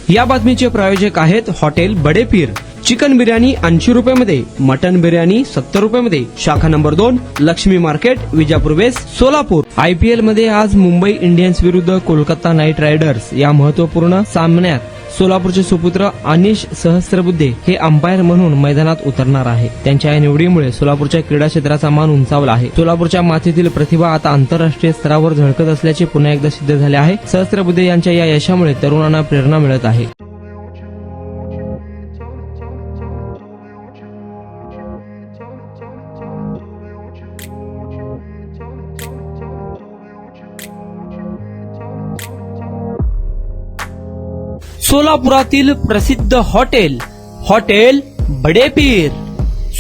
या बातमीचे प्रायोजक आहेत हॉटेल बडे पीर। चिकन बिर्याणी 80 रुपयामध्ये, मटन बिर्याणी 70 रुपयामध्ये। शाखा number 2, Laxmi market, Vijapur west, Solapur. IPL मध्ये आज मुंबई इंडियन्स विरुद्ध कोलकाता नाईट रायडर्स या महत्त्वपूर्ण सामन्यात सोलापूरचे सुपुत्र अनिश सहस्त्रबुद्धे हे अंपायर म्हणून मैदानात उतरणार आहे। त्यांच्या या निवडीमुळे सोलापूरच्या क्रीडा क्षेत्राचा मान उंचावला आहे। सोलापूरच्या मातीतील प्रतिभा आता आंतरराष्ट्रीय स्तरावर झळकत असल्याचे पुन्हा एकदा सिद्ध झाले आहे। सहस्त्रबुद्धे यांच्या या यशामुळे तरुणांना प्रेरणा मिळत आहे। सोलापुरातील प्रसिद्ध हॉटेल हॉटेल बडे पीर।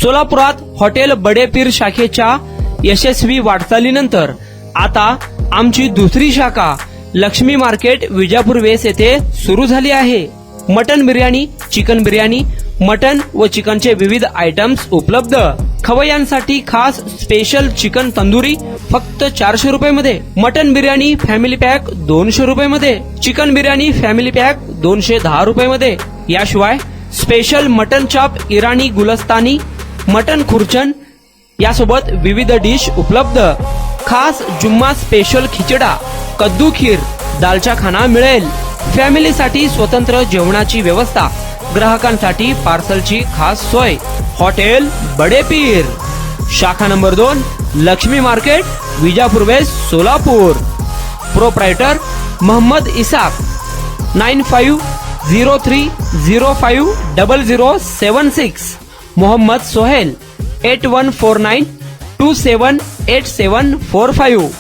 सोलापुरात हॉटेल बडे पीर शाखेच्या यशस्वी वाटचालीनंतर आता आमची दुसरी शाखा लक्ष्मी मार्केट, विजापूर वेस्ट येथे सुरू झाली आहे। Mutton biryani, chicken biryani, mutton व चिकनचे विविध आयटम्स उपलब्ध। खवय्यांसाठी खास स्पेशल चिकन तंदुरी फक्त 400 रुपयामध्ये, मटन बिर्याणी फॅमिली पॅक 200 रुपयामध्ये, चिकन बिर्याणी फॅमिली पॅक 210 रुपयामध्ये। याशिवाय स्पेशल मटन चॉप, इराणी गुलस्तानी, मटन खुर्चन यासोबत विविध डिश उपलब्ध। खास जुम्मा स्पेशल खिचडा, कद्दू खीर, दालचा खाना मिळेल। फॅमिलीसाठी स्वतंत्र जेवणाची व्यवस्था, ग्राहकांसाठी पार्सलची खास सोय। हॉटेल बडे पीर, शाखा number 2, Laxmi market, Vijapur west, Solapur. Proprietor Mohammed Isaq, 9503050076। Mohammed Sohail, 8149278745।